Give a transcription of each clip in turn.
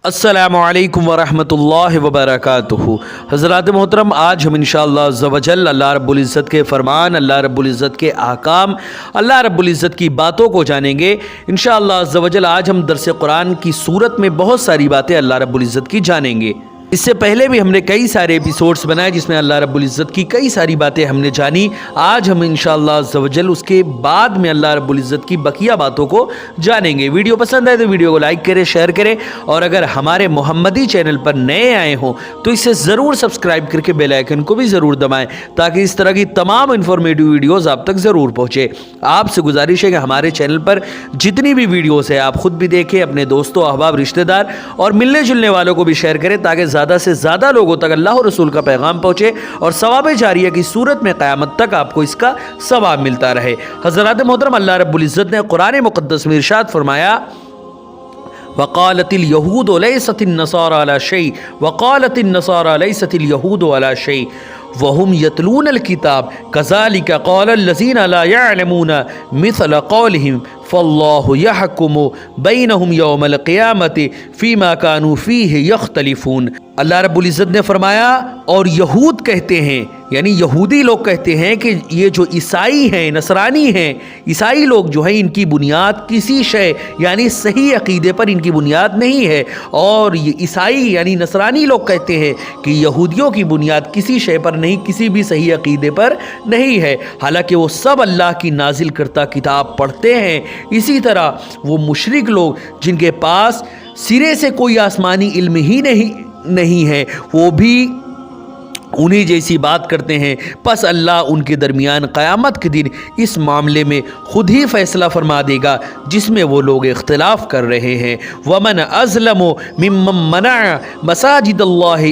السلام علیکم ورحمۃ اللہ وبرکاتہ۔ حضرات محترم، آج ہم انشاءاللہ عز و جل اللہ رب العزت کے فرمان، اللہ رب العزت کے احکام، اللہ رب العزت کی باتوں کو جانیں گے انشاءاللہ عز و جل۔ آج ہم درس قرآن کی صورت میں بہت ساری باتیں اللہ رب العزت کی جانیں گے۔ اس سے پہلے بھی ہم نے کئی سارے ایپیسوڈز بنائے جس میں اللہ رب العزت کی کئی ساری باتیں ہم نے جانی۔ آج ہم انشاءاللہ عز و جل اس کے بعد میں اللہ رب العزت کی بقیہ باتوں کو جانیں گے۔ ویڈیو پسند آئے تو ویڈیو کو لائک کریں، شیئر کریں، اور اگر ہمارے محمدی چینل پر نئے آئے ہوں تو اسے ضرور سبسکرائب کر کے بیل آئیکن کو بھی ضرور دبائیں تاکہ اس طرح کی تمام انفارمیٹیو ویڈیوز آپ تک ضرور پہنچے۔ آپ سے گزارش ہے کہ ہمارے چینل پر جتنی بھی ویڈیوز ہیں آپ خود بھی دیکھیں، اپنے دوستوں، احباب، رشتہ دار اور ملنے جلنے والوں کو بھی شیئر کریں تاکہ زیادہ سے زیادہ لوگوں تک اللہ اور رسول کا پیغام پہنچے اور ثواب جاریہ کی صورت میں قیامت تک آپ کو اس کا ثواب ملتا رہے۔ حضرات محترم، اللہ رب العزت نے قرآن مقدس میں ارشاد فرمایا، وقالت اليہود لیست النصارى على شيء وقالت النصارى لیست اليہود على شيء وهم يتلون الكتاب كذلك قال الذين لا يعلمون مثل قولهم فالله يحكم بينهم يوم القيامة فيما كانوا فيه يختلفون۔ اللہ رب العزت نے فرمایا اور یہود کہتے ہیں، یعنی یہودی لوگ کہتے ہیں کہ یہ جو عیسائی ہیں، نصرانی ہیں، عیسائی لوگ جو ہیں ان کی بنیاد کسی شے یعنی صحیح عقیدے پر ان کی بنیاد نہیں ہے، اور یہ عیسائی یعنی نصرانی لوگ کہتے ہیں کہ یہودیوں کی بنیاد کسی شے پر نہیں، کسی بھی صحیح عقیدے پر نہیں ہے، حالانکہ وہ سب اللہ کی نازل کرتا کتاب پڑھتے ہیں۔ اسی طرح وہ مشرک لوگ جن کے پاس سرے سے کوئی آسمانی علم ہی نہیں ہے، وہ بھی انہی جیسی بات کرتے ہیں، پس اللہ ان کے درمیان قیامت کے دن اس معاملے میں خود ہی فیصلہ فرما دے گا جس میں وہ لوگ اختلاف کر رہے ہیں۔ وَمَنْ أَظْلَمُ مِمَّنْ مَنَعَ مَسَاجِدَ اللَّهِ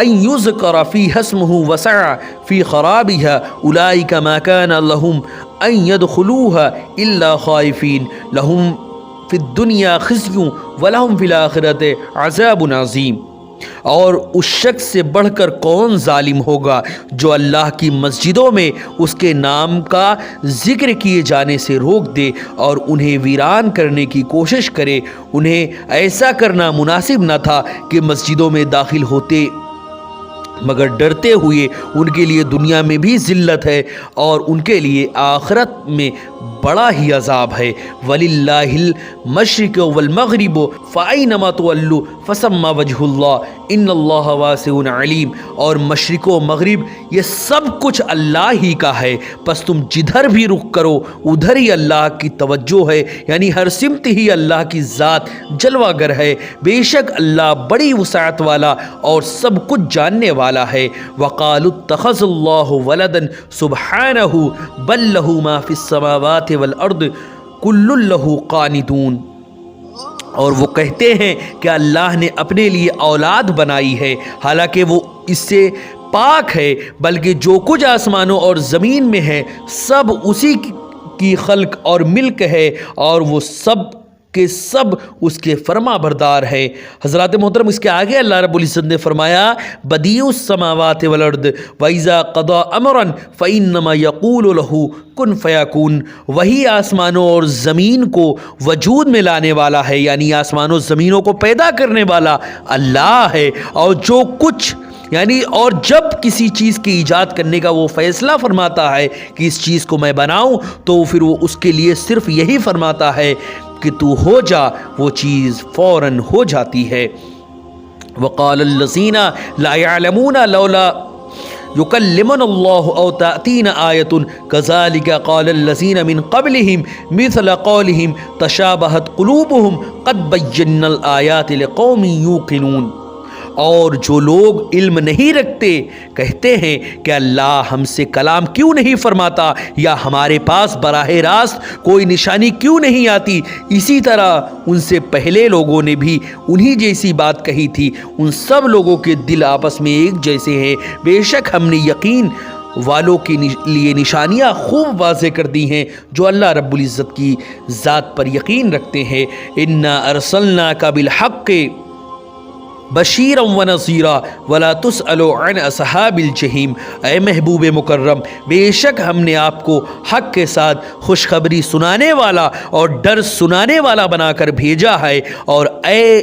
أَنْ يُذْكَرَ فِيهَا اسْمُهُ وَسَعَى فِي خَرَابِهَا أُولَئِكَ مَا كَانَ لَهُمْ أَنْ يَدْخُلُوهَا إِلَّا خَائِفِينَ لَهُمْ فِي الدُّنْيَا خِزْيٌ وَلَهُمْ فِي الْآخِرَةِ عَذَابٌ عَظِيمٌ۔ اور اس شخص سے بڑھ کر کون ظالم ہوگا جو اللہ کی مسجدوں میں اس کے نام کا ذکر کیے جانے سے روک دے اور انہیں ویران کرنے کی کوشش کرے۔ انہیں ایسا کرنا مناسب نہ تھا کہ مسجدوں میں داخل ہوتے مگر ڈرتے ہوئے، ان کے لیے دنیا میں بھی ذلت ہے اور ان کے لیے آخرت میں بڑا ہی عذاب ہے۔ وَلِلَّهِ الْمَشْرِقُ وَالْمَغْرِبُ فَأَيْنَمَا تُوَلُّوا فَثَمَّ وَجْهُ اللَّهِ إِنَّ اللَّهَ وَاسِعٌ عَلِيمٌ۔ اور مشرق و مغرب یہ سب کچھ اللہ ہی کا ہے، پس تم جدھر بھی رخ کرو ادھر ہی اللہ کی توجہ ہے، یعنی ہر سمت ہی اللہ کی ذات جلوہ گر ہے۔ بے شک اللہ بڑی وسعت والا اور سب کچھ جاننے والا ہے۔ وَقَالُوا اتَّخَذَ اللَّهُ وَلَدًا سُبْحَانَهُ بَل لَّهُ مَا فِي السَّمَاوَاتِ وَالْأَرْضِ كُلٌّ لَّهُ قَانِتُونَ۔ اور وہ کہتے ہیں کہ اللہ نے اپنے لیے اولاد بنائی ہے، حالانکہ وہ اس سے پاک ہے، بلکہ جو کچھ آسمانوں اور زمین میں ہے سب اسی کی خلق اور ملک ہے، اور وہ سب کہ سب اس کے فرما بردار ہے۔ حضرات محترم، اس کے آگے اللہ رب العزت نے فرمایا، بدیع السماوات والارض واذا قضى امرا فانما يقول له کن فیکون۔ وہی آسمانوں اور زمین کو وجود میں لانے والا ہے، یعنی آسمانوں زمینوں کو پیدا کرنے والا اللہ ہے، اور جو کچھ یعنی اور جب کسی چیز کی ایجاد کرنے کا وہ فیصلہ فرماتا ہے کہ اس چیز کو میں بناؤں تو پھر وہ اس کے لیے صرف یہی فرماتا ہے کہ تو ہو جا، وہ چیز فوراً ہو جاتی ہے۔ وقال الذین لا يعلمون لولا يكلمنا الله او تأتينا آية كذلك قال الذين من قبلهم مثل قولهم تشابهت قلوبهم قد بينا الآيات لقوم يوقنون۔ اور جو لوگ علم نہیں رکھتے کہتے ہیں کہ اللہ ہم سے کلام کیوں نہیں فرماتا، یا ہمارے پاس براہ راست کوئی نشانی کیوں نہیں آتی، اسی طرح ان سے پہلے لوگوں نے بھی انہی جیسی بات کہی تھی۔ ان سب لوگوں کے دل آپس میں ایک جیسے ہیں، بے شک ہم نے یقین والوں کے لیے نشانیاں خوب واضح کر دی ہیں جو اللہ رب العزت کی ذات پر یقین رکھتے ہیں۔ انا ارسلناک بالحق بشیرا و نذیرا ولا تسأل عن اصحاب الجحیم۔ اے محبوب مکرم، بے شک ہم نے آپ کو حق کے ساتھ خوشخبری سنانے والا اور ڈر سنانے والا بنا کر بھیجا ہے، اور اے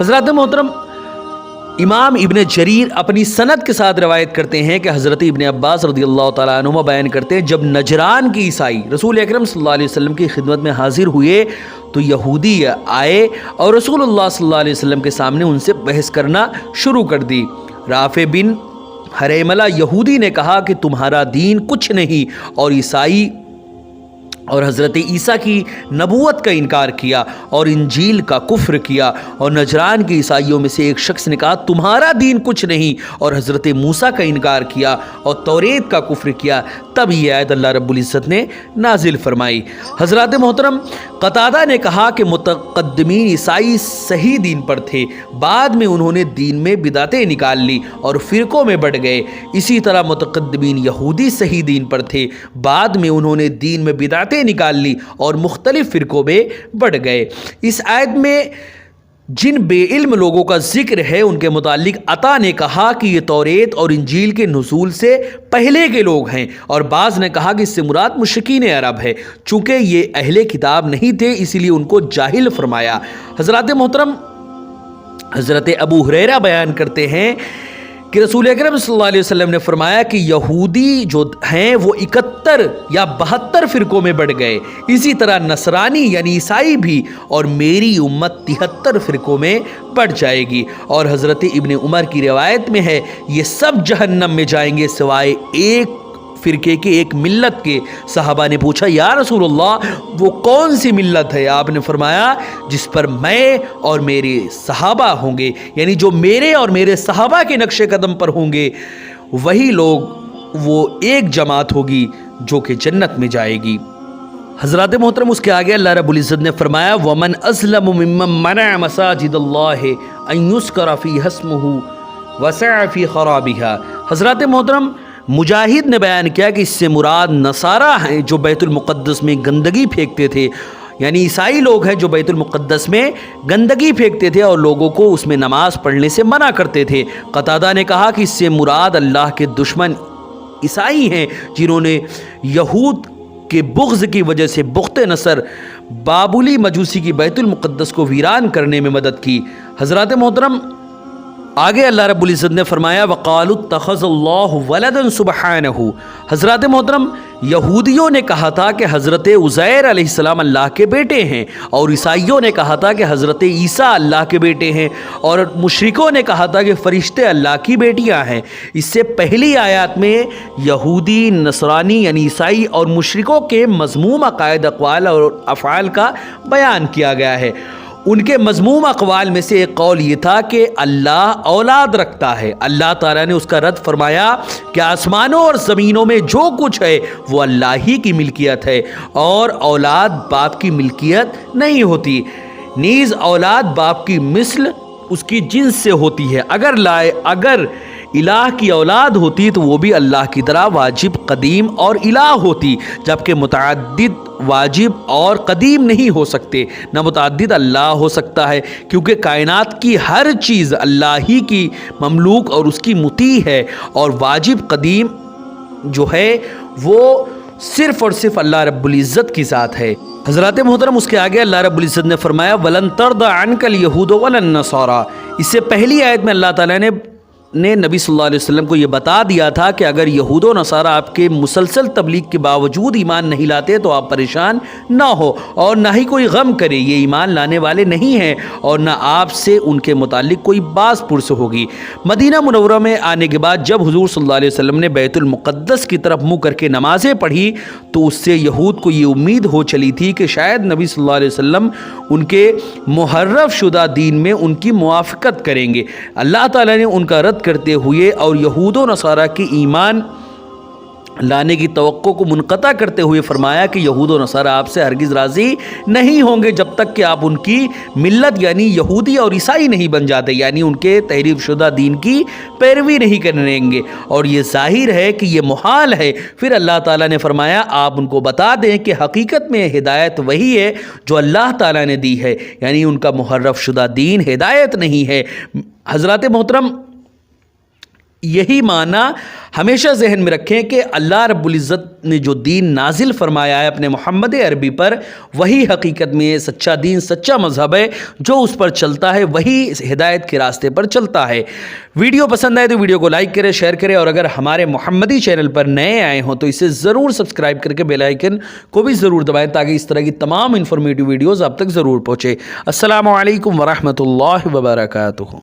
حضرات محترم، امام ابن جریر اپنی سند کے ساتھ روایت کرتے ہیں کہ حضرت ابن عباس رضی اللہ تعالیٰ عنہما بیان کرتے ہیں جب نجران کی عیسائی رسول اکرم صلی اللہ علیہ وسلم کی خدمت میں حاضر ہوئے تو یہودی آئے اور رسول اللہ صلی اللہ علیہ وسلم کے سامنے ان سے بحث کرنا شروع کر دی۔ رافع بن حریملہ یہودی نے کہا کہ تمہارا دین کچھ نہیں، اور عیسائی اور حضرت عیسیٰ کی نبوت کا انکار کیا اور انجیل کا کفر کیا۔ اور نجران کے عیسائیوں میں سے ایک شخص نے کہا تمہارا دین کچھ نہیں، اور حضرت موسیٰ کا انکار کیا اور توریت کا کفر کیا۔ تب یہ آیت اللہ رب العزت نے نازل فرمائی۔ حضرات محترم، قتادہ نے کہا کہ متقدمین عیسائی صحیح دین پر تھے، بعد میں انہوں نے دین میں بدعتیں نکال لی اور فرقوں میں بڑھ گئے۔ اسی طرح متقدمین یہودی صحیح دین پر تھے، بعد میں انہوں نے دین میں بدعتیں نکال لی اور مختلف فرقوں میں بڑھ گئے۔ اس آیت میں جن بے علم لوگوں کا ذکر ہے ان کے متعلق عطا نے کہا کہ یہ توریت اور انجیل کے نزول سے پہلے کے لوگ ہیں، اور بعض نے کہا کہ اس سے مراد مشرکین عرب ہے، چونکہ یہ اہل کتاب نہیں تھے اسی لیے ان کو جاہل فرمایا۔ حضرات محترم، حضرت ابو ہریرہ بیان کرتے ہیں کہ رسول اکرم صلی اللہ علیہ وسلم نے فرمایا کہ یہودی جو ہیں وہ 71 یا 72 فرقوں میں بڑھ گئے، اسی طرح نصرانی یعنی عیسائی بھی، اور میری امت 73 فرقوں میں بڑھ جائے گی۔ اور حضرت ابن عمر کی روایت میں ہے یہ سب جہنم میں جائیں گے سوائے ایک فرقے کے، ایک ملت کے۔ صحابہ نے پوچھا یا رسول اللہ وہ کون سی ملت ہے؟ آپ نے فرمایا جس پر میں اور میرے صحابہ ہوں گے، یعنی جو میرے اور میرے صحابہ کے نقش قدم پر ہوں گے وہی لوگ، وہ ایک جماعت ہوگی جو کہ جنت میں جائے گی۔ حضرات محترم، اس کے آگے اللہ رب العزت نے فرمایا وَمَنْ أَظْلَمُ مِمَّنْ مَنَعَ مَسَاجِدَ اللَّهِ أَنْ يُذْكَرَ فِيهَا اسْمُهُ وَسَعَ فِي خَرَابِهَا۔ حضرات محترم، مجاہد نے بیان کیا کہ اس سے مراد نصارہ ہیں جو بیت المقدس میں گندگی پھینکتے تھے، یعنی عیسائی لوگ ہیں جو بیت المقدس میں گندگی پھینکتے تھے اور لوگوں کو اس میں نماز پڑھنے سے منع کرتے تھے۔ قتادہ نے کہا کہ اس سے مراد اللہ کے دشمن عیسائی ہیں جنہوں نے یہود کے بغض کی وجہ سے بخت نصر بابلی مجوسی کی بیت المقدس کو ویران کرنے میں مدد کی۔ حضرات محترم، آگے اللہ رب العزت نے فرمایا وَقَالُوا اتَّخَذَ اللَّهُ وَلَدًا سُبْحَانَهُ۔ حضرات محترم، یہودیوں نے کہا تھا کہ حضرت عزیر علیہ السلام اللہ کے بیٹے ہیں، اور عیسائیوں نے کہا تھا کہ حضرت عیسیٰ اللہ کے بیٹے ہیں، اور مشرکوں نے کہا تھا کہ فرشتے اللہ کی بیٹیاں ہیں۔ اس سے پہلی آیات میں یہودی، نصرانی یعنی عیسائی اور مشرکوں کے مذموم عقائد، اقوال اور افعال کا بیان کیا گیا ہے۔ ان کے مذموم اقوال میں سے ایک قول یہ تھا کہ اللہ اولاد رکھتا ہے۔ اللہ تعالیٰ نے اس کا رد فرمایا کہ آسمانوں اور زمینوں میں جو کچھ ہے وہ اللہ ہی کی ملکیت ہے، اور اولاد باپ کی ملکیت نہیں ہوتی، نیز اولاد باپ کی مثل اس کی جنس سے ہوتی ہے۔ اگر الہ کی اولاد ہوتی تو وہ بھی اللہ کی طرح واجب، قدیم اور الہ ہوتی، جبکہ متعدد واجب اور قدیم نہیں ہو سکتے، نہ متعدد اللہ ہو سکتا ہے، کیونکہ کائنات کی ہر چیز اللہ ہی کی مملوک اور اس کی مطیع ہے، اور واجب قدیم جو ہے وہ صرف اور صرف اللہ رب العزت کی ذات ہے۔ حضرات محترم، اس کے آگے اللہ رب العزت نے فرمایا وَلَن تَرْضَ عَنْكَ الْيَهُودُ وَلَا النَّصَارَىٰ۔ اس سے پہلی آیت میں اللہ تعالیٰ نے نبی صلی اللہ علیہ وسلم کو یہ بتا دیا تھا کہ اگر یہود و نصارہ آپ کے مسلسل تبلیغ کے باوجود ایمان نہیں لاتے تو آپ پریشان نہ ہو اور نہ ہی کوئی غم کرے، یہ ایمان لانے والے نہیں ہیں اور نہ آپ سے ان کے متعلق کوئی باز پرس ہوگی۔ مدینہ منورہ میں آنے کے بعد جب حضور صلی اللہ علیہ وسلم نے بیت المقدس کی طرف منہ کر کے نمازیں پڑھی تو اس سے یہود کو یہ امید ہو چلی تھی کہ شاید نبی صلی اللہ علیہ وسلم ان کے محرف شدہ دین میں ان کی موافقت کریں گے۔ اللہ تعالیٰ نے ان کا رد کرتے ہوئے اور یہود و نصارہ کی ایمان لانے کی توقع کو منقطع کرتے ہوئے فرمایا کہ یہود و نصارہ آپ سے ہرگز راضی نہیں ہوں گے جب تک کہ آپ ان کی ملت یعنی یہودی اور عیسائی نہیں بن جاتے، یعنی ان کے تحریف شدہ دین کی پیروی نہیں کریں گے، اور یہ ظاہر ہے کہ یہ محال ہے۔ پھر اللہ تعالیٰ نے فرمایا آپ ان کو بتا دیں کہ حقیقت میں ہدایت وہی ہے جو اللہ تعالیٰ نے دی ہے، یعنی ان کا محرف شدہ دین ہدایت نہیں ہے۔ حضرات محترم، یہی معنی ہمیشہ ذہن میں رکھیں کہ اللہ رب العزت نے جو دین نازل فرمایا ہے اپنے محمد عربی پر، وہی حقیقت میں سچا دین، سچا مذہب ہے۔ جو اس پر چلتا ہے وہی ہدایت کے راستے پر چلتا ہے۔ ویڈیو پسند آئے تو ویڈیو کو لائک کریں، شیئر کریں، اور اگر ہمارے محمدی چینل پر نئے آئے ہوں تو اسے ضرور سبسکرائب کر کے بیل آئیکن کو بھی ضرور دبائیں تاکہ اس طرح کی تمام انفارمیٹیو ویڈیوز آپ تک ضرور پہنچے۔ السلام علیکم ورحمۃ اللہ وبرکاتہ۔